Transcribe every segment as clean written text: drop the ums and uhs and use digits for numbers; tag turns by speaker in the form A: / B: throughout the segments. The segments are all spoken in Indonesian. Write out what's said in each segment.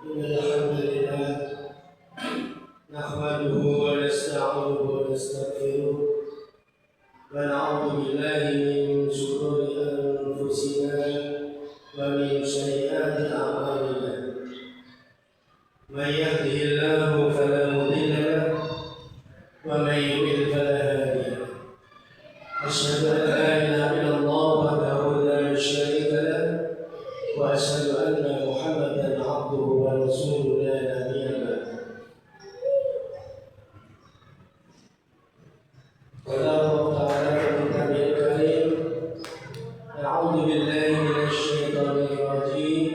A: إن الحمد لله نحمده ونستعينه ونستغفره ونعوذ بالله من شرور أنفسنا ومن سيئات أعمالنا من يهده الله فلا مضل له ومن يضلل فلا هادي له أشهد أن لا إله إلا الله وحده لا شريك له وأشهد أن محمدا عبده ورسوله لا نبي بعده قال الله تعالى في كتابه الكريم أعوذ بالله من الشيطان الرجيم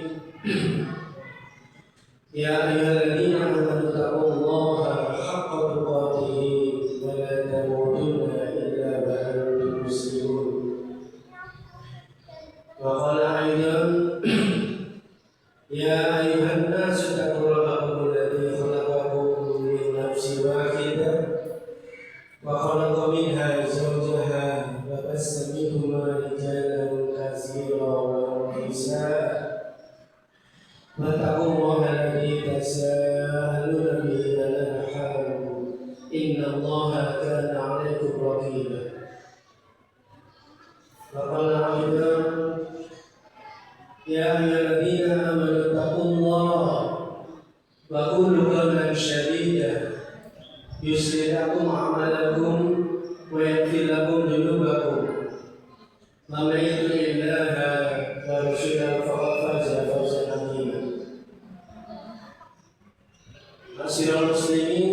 A: يا أيها الذين آمنوا اتقوا الله حق تقاته ولا تموتن إلا وأنتم مسلمون وقال أيضا يا أيها الناس اتقوا ربكم الذي خلقكم من نفس واحدة وخلق منها زوجها وبث منهما رجالا كثيرا ونساء واتقوا الله الذي تساءلون به والأرحام إن الله كان عليكم رقيبا وقال أيضا يا أيها الذين آمنوا اتقوا الله وقولوا قولا سديدا يصلح لكم أعمالكم ويغفر لكم ذنوبكم ومن يطع الله ورسوله فقد فاز فوزا عظيما. Ma'asyiral muslimin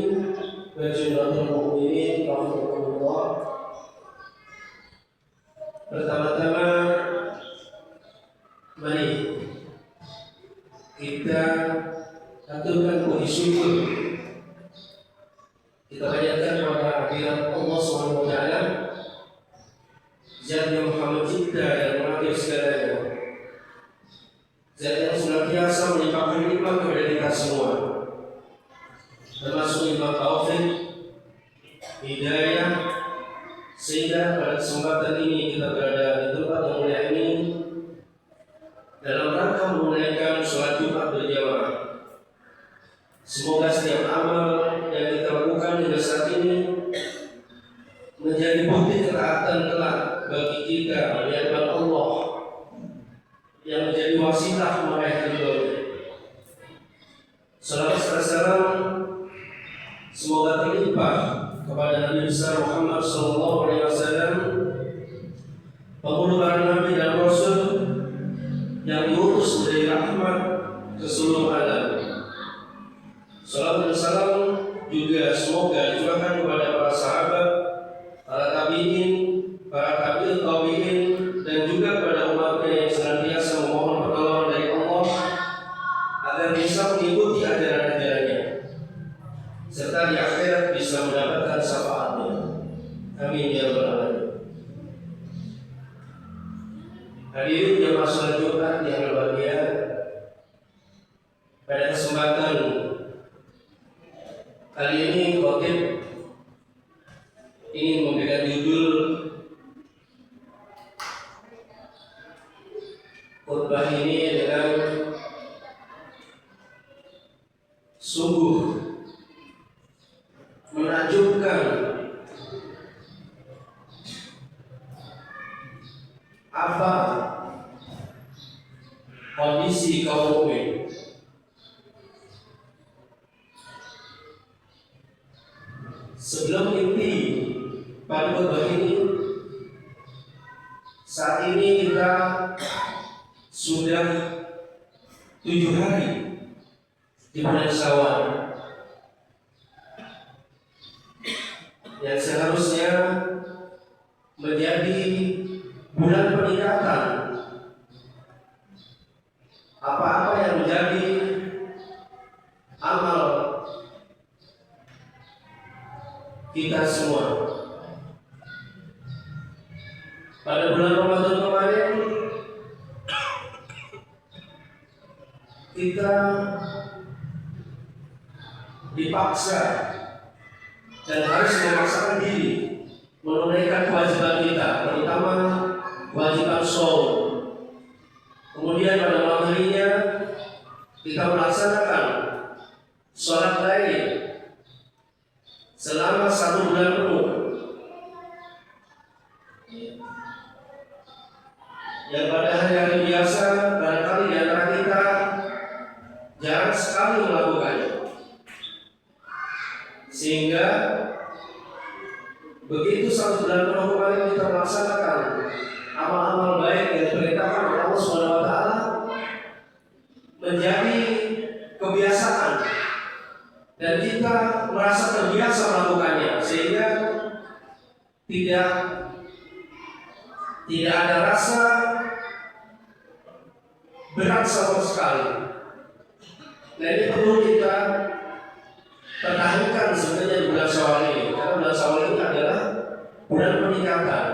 A: wa jumlatul mu'minin rahimakumullah. Pertama-tama mari kita aturkan puji syukur, kita panjatkan kepada hadirat Allah Subhanahu wa taala, Zat yang Maha Pencipta dan mengatur segalanya, Zat yang senantiasa melimpahkan nikmat kepada kita semua, termasuk nikmat taufik, hidayah, sehingga pada kesempatan ini kita berada di tempat yang mulia ini dalam rangka menunaikan sholat Jumat berjamaah. Semoga setiap amal yang kita lakukan hingga saat ini menjadi bukti ketaatan kelak bagi kita di hadapan Allah yang menjadi wasilah meraih ridhonya. Salawat serta salam semoga terlimpah kepada Nabi besar Muhammad sallallahu alaihi wasallam, penghulu para nabi dan rasul yang diutus dari rahmat ke seluruh alam. Salawat dan salam juga semoga dicurahkan kepada para sahabat, para tabi'in, para tabi'ut tabi'in, dan juga kepada umatnya yang senantiasa memohon pertolongan dari Allah agar bisa mengikuti ajaran-ajarannya, serta di akhirat bisa mendapatkan syafaatnya. Amin ya rabbal alamin. Hadirin jemaah salat Jumat yang berbahagia, pada kesempatan kali ini khotib ingin memberikan judul khutbah ini dengan sungguh menakjubkan apa kondisi kaum mukmin. Sebelum inti pada khutbah ini, saat ini kita sudah 7 hari di bulan Syawal yang seharusnya menjadi bulan peningkatan apa-apa yang menjadi amal kita semua. Pada bulan Ramadan kemarin kita dipaksa dan harus memaksakan diri menunaikan kewajiban kita, terutama kewajiban shaum. Kemudian pada malam harinya kita melaksanakan sholat lain selama 1 bulan penuh. Yang pada hari-hari biasa barangkali di antara kita jarang sekali melakukannya, sehingga begitu 1 bulan penuh kemarin kita melaksanakan amal-amal baik yang diperintahkan oleh Allah Subhanahu wa taala menjadi kebiasaan dan kita merasa terbiasa melakukannya, sehingga tidak ada rasa berat sama sekali. Nah, ini perlu kita pertahankan sebenarnya di bulan Syawal ini, karena bulan Syawal ini adalah bulan peningkatan.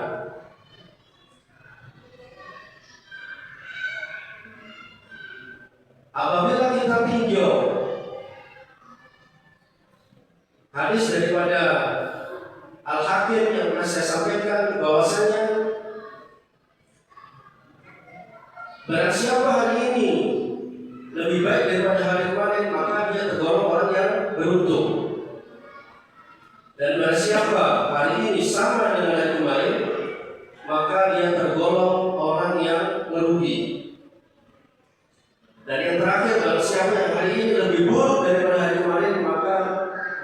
A: Apabila kita tinjau hadis daripada Al-Hakim yang pernah saya sampaikan bahwasanya barang siapa hari ini lebih baik daripada hari kemarin, maka dia tergolong orang yang beruntung. Dan barang siapa hari ini sama dengan hari kemarin, maka dia tergolong orang yang merugi. Dan yang terakhir, barang siapa yang hari ini lebih buruk daripada hari kemarin, maka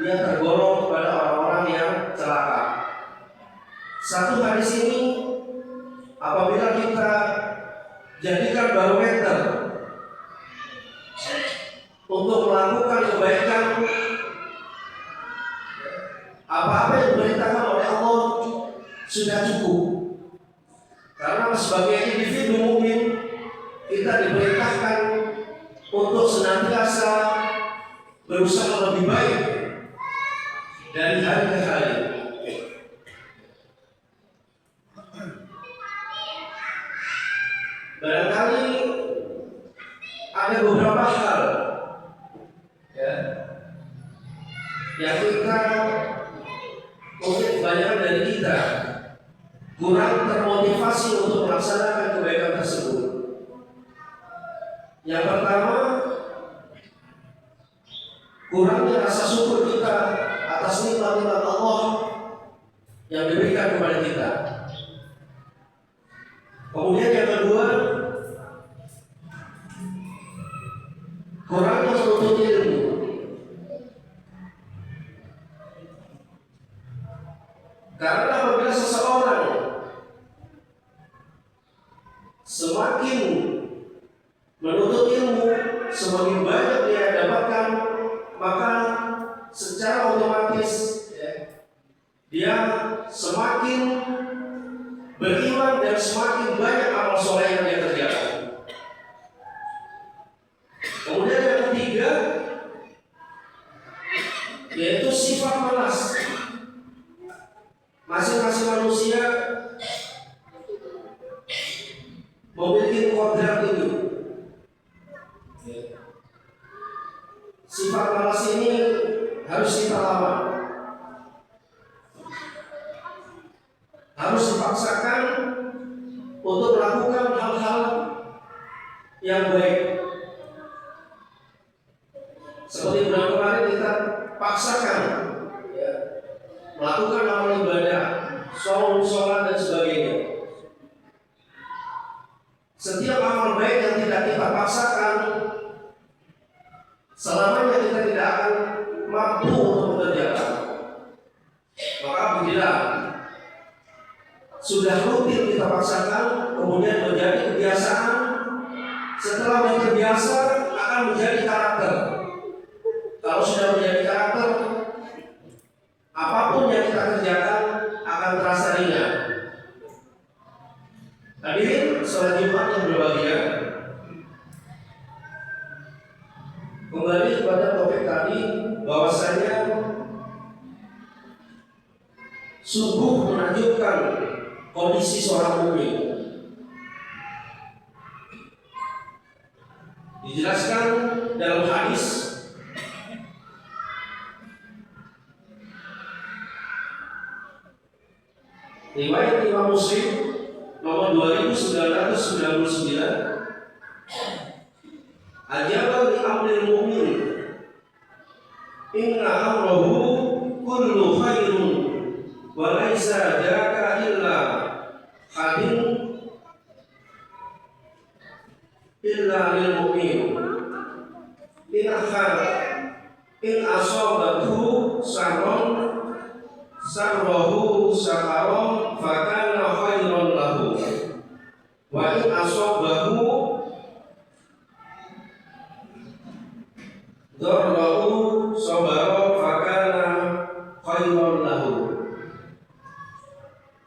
A: dia tergolong kepada orang-orang yang celaka. Satu hadis ini apabila kita jadikan barometer untuk melakukan kebaikan, apa-apa yang diperintahkan oleh Allah sudah cukup. Karena sebagai individu mukmin kita diperintahkan untuk senantiasa berusaha lebih baik dari hari ke hari. Barangkali ada beberapa hal yang kita mungkin kebanyakan dari kita kurang termotivasi untuk melaksanakan kebaikan tersebut. Yang pertama, kurangnya rasa syukur kita atas nikmat-nikmat Allah yang diberikan kepada kita. Kemudian yang kedua, kurangnya menuntut ilmu. Karena apabila seseorang semakin menuntut ilmu, semakin banyak dia dapatkan, maka secara otomatis dia semakin beriman dan semakin banyak amal soleh yang dia kerjakan. Kemudian yang ketiga, yaitu sifat malas. Masing-masing manusia memiliki kodrat ini. Sifat malas ini harus kita lawan, harus dipaksakan untuk melakukan hal-hal yang baik. Seperti bulan kemarin kita paksakan melakukan amal ibadah, sholat dan sebagainya. Setiap amal baik yang tidak kita paksakan, selamanya kita tidak akan mampu untuk mengerjakan. Maka apabila sudah rutin kita paksakan, kemudian menjadi kebiasaan, setelah menjadi terbiasa akan menjadi karakter. Kalau sudah menjadi karakter, apapun yang kita kerjakan akan terasa ringan. Hadirin sholat Jumat yang berbahagia, kembali kepada topik tadi bahwasanya subuh menunjukkan kondisi seorang mukmin. Dijelaskan dalam hadis riwayat Imam Muslim nomor 2999, ajabal li amril mu'min inna amrahu kullu khairun wa laisa dzaka illa hadin illa lil mu'min in asabathu sarrahu sakaron fakana khairan lahu wa in asabahu darrahu sabara fakana khairan lahu.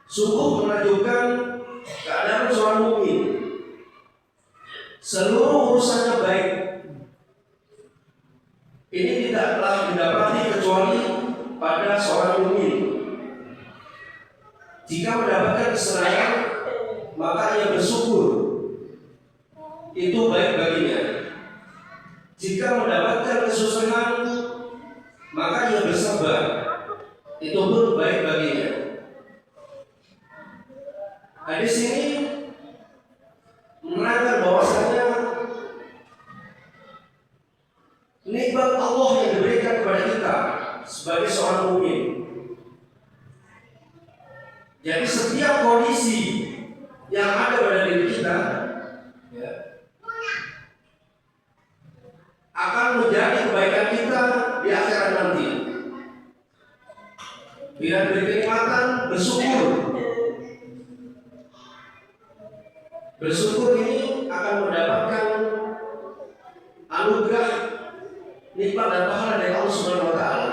A: Sungguh menunjukkan keadaan seorang mukmin, seluruh urusannya baik. Ini tidaklah didapati kecuali pada seorang mukmin. Jika mendapatkan kesenangan, maka ia bersyukur, itu baik baginya. Jika mendapatkan kesusahan, maka ia bersabar, itu pun baik baginya. Hadis ini menerangkan bahwasanya nikmat Allah yang diberikan kepada kita sebagai seorang mukmin. Jadi setiap kondisi yang ada pada diri kita, ya, akan menjadi kebaikan kita di akhirat nanti. Bila diberi kenikmatan, bersyukur. Bersyukur ini akan mendapatkan anugerah, nikmat dan pahala dari Allah Subhanahu wa taala.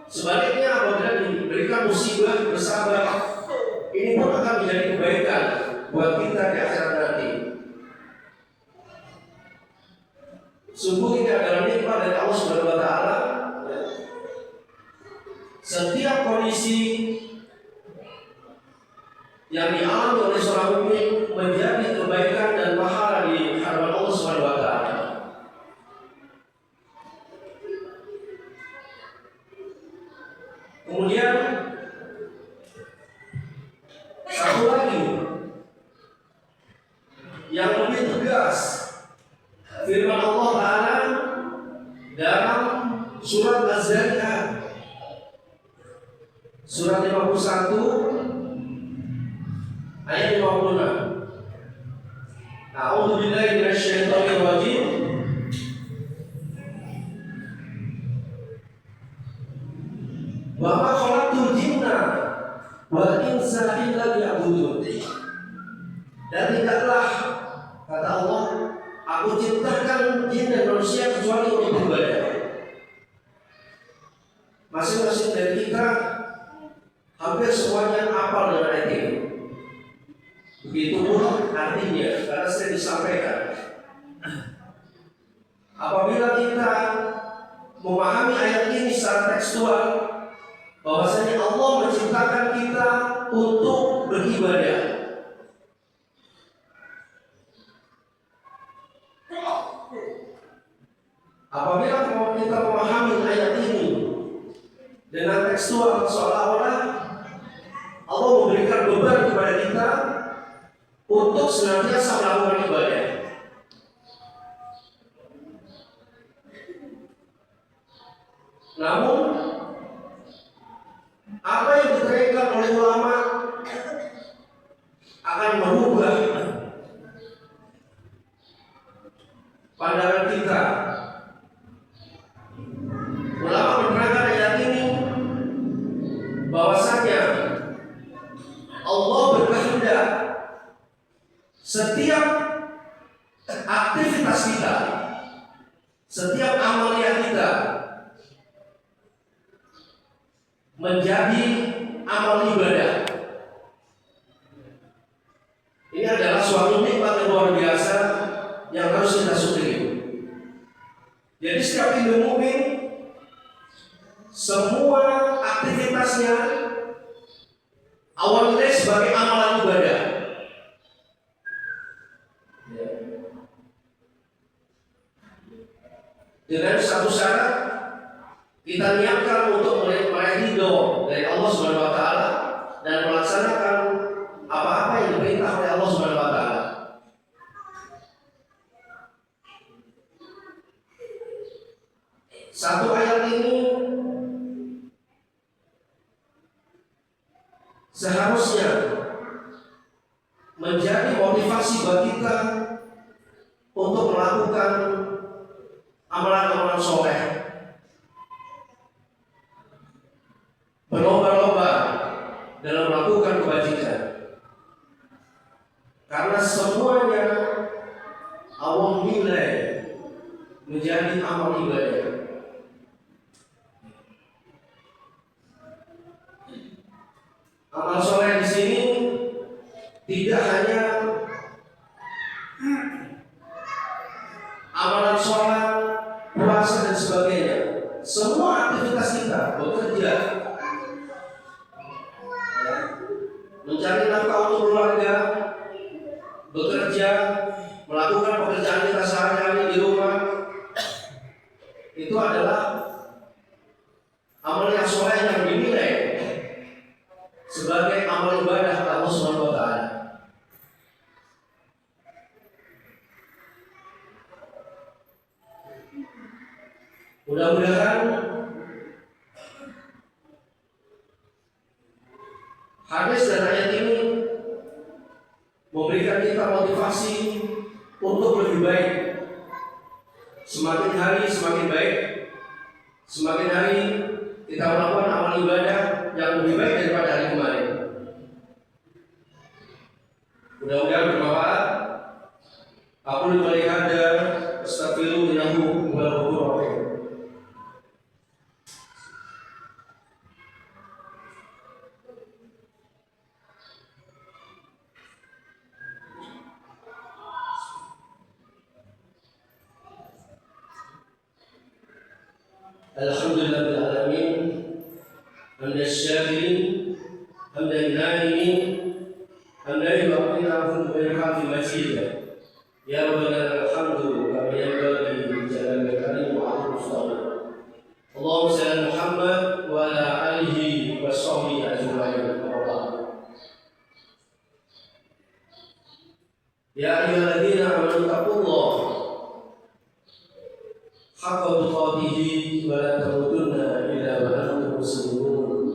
A: Sebaliknya apabila diberikan musibah, bersabar, ini pun akan menjadi kebaikan buat kita di akhirat nanti. Sungguh ini adalah nikmat dari Allah Subhanahu wa taala. Setiap kondisi yang dialami oleh seorang mukmin menjadi kebaikan dan pahala di hadapan Allah Subhanahu wa taala. Kemudian satu lagi yang lebih tegas, firman Allah Ta'ala dalam surat Az-Zariyat surat 51 ayat 56. A'udzu billahi minasyaitonir rajim. Wa ma khalaqtul jinna wal insa illa liya'budun. Dan tidaklah, kata Allah, aku ciptakan jin dan manusia kecuali untuk beribadah. Masing-masing dari kita hampir semuanya hafal dengan ayat ini. Begitu pun artinya, karena sering disampaikan. Apabila kita memahami ayat ini secara tekstual, bahwasanya Allah menciptakan kita untuk beribadah. Apabila kita memahami ayat ini dengan tekstual, seolah-olah Allah memberikan beban kepada kita untuk senantiasa melakukan ibadah. Namun apa yang diterangkan oleh ulama akan merubah pandangan kita. Ulama menerangkan ayat ini bahwasanya Allah berkehendak setiap aktivitas kita, setiap amalia kita menjadi amal ibadah. Ini adalah suatu nikmat yang luar biasa yang harus kita syukuri. Jadi setiap Hindu mukmin, semua aktivitasnya awalnya sebagai amalan ibadah. Dengan satu syarat, kita niatkan untuk meraih ridho dari Allah Subhanahu wa taala dan melaksanakan apa-apa yang diperintah oleh Allah Subhanahu wa taala. Satu ayat ini seharusnya menjadi motivasi bagi kita untuk melakukan amalan-amalan soleh, berlomba-lomba dalam melakukan kebajikan, karena semuanya Allah nilai menjadi amal ibadah. Amal soleh di sini tidak hanya amalan sholat, puasa dan sebagainya. Semua aktivitas kita, bekerja, mencari nafkah untuk keluarga, bekerja, melakukan pekerjaan kita sehari-hari di rumah, itu adalah amal yang soleh yang dinilai sebagai amal ibadah Allah Subhanahu wa taala. Mudah-mudahan hadis dan ayat ini memberikan kita motivasi untuk lebih baik. Semakin hari semakin baik. Semakin hari kita melakukan amal ibadah yang lebih baik daripada hari kemarin. Mudah-mudahan bermanfaat. Aku lebih hada astaghfiru innahu huwal ghafurur rahim. Alhamdulillahil alamin, hamdan syakirin, hamdan na'imin, hamdan yu'afina bil hamdi majida. Ya rabbana alhamdu kama yanbaghi li jalali karim wa 'azimi sultanik. Allahumma shalli ala Muhammad wa ala alihi wa sahbihi ajma'in. Ya ayyuhalladzina amanu taqullaha haqqa tuqatih wa la tamutunna illa wa antum muslimun.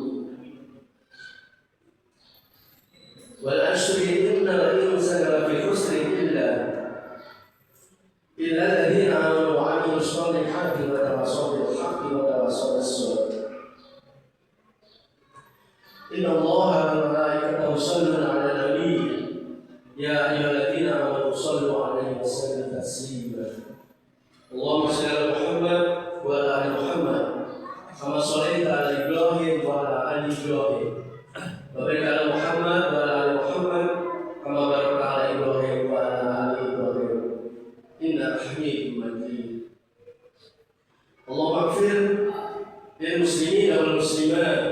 A: Wal ashri innal insana lafi khusrin illa الذين آمنوا وعملوا الصالحات وتواصوا بالحق وتواصوا بالصبر. إن الله وملائكته يصلون على النبي يا أيها الذين آمنوا صلوا عليه وسلموا تسليما. اللهم صل على محمد وعلى آل محمد كما صليت على إبراهيم وعلى آل إبراهيم وبارك على محمد وعلى آل محمد كما باركت على إبراهيم وعلى آل إبراهيم إنك حميد مجيد. اللهم اغفر للمسلمين والمسلمات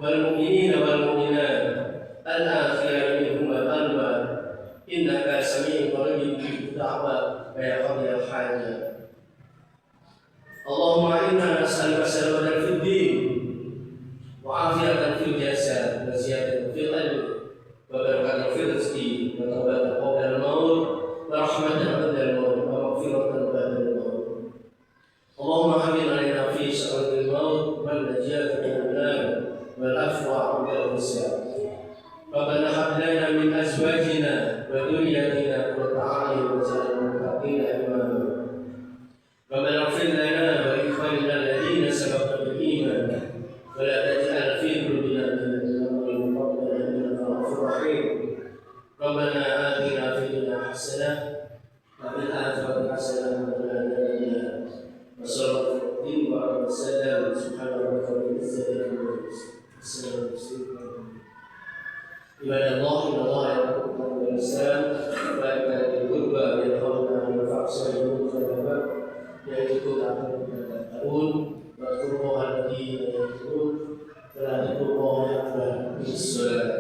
A: والمؤمنين والمؤمنات الآخرين منهم والأموات إنك سميع قريب مجيب الدعوات ويا قاضي الحاجة. اللهم إنا نسألك سلامة في الدين وعافية في الجسد وزيادة في القلب وبركة في الرزق وتوبة قبل الموت ورحمة بعد الموت ومغفرة بعد الموت. اللهم حمل علينا في سكرة الموت والنجاة من النار والعفو عند الحساب. ربنا هب لنا من أزواجنا وذرياتنا قرة أعين واجعلنا للمتقين إماما. ربنا اغفر لنا ولإخواننا الذين سبقونا بالإيمان ولا تجعل في قلوبنا غلا للذين آمنوا إنك رؤوف رحيم. ربنا آتنا في الدنيا حسنة وفي الآخرة حسنة وقنا عذاب النار. وصلى الله وسلم سبحان ربك رب العزة عما يصفون. عباد الله إن الله يأمركم بالإحسان وإيتاء ذي القربى وينهون عن الفحشاء والمنكر والبغي يعظكم لعلكم تذكرون. واذكروا الله الذين يذكرون فلا تذكروا الله أكبر بالصلاة.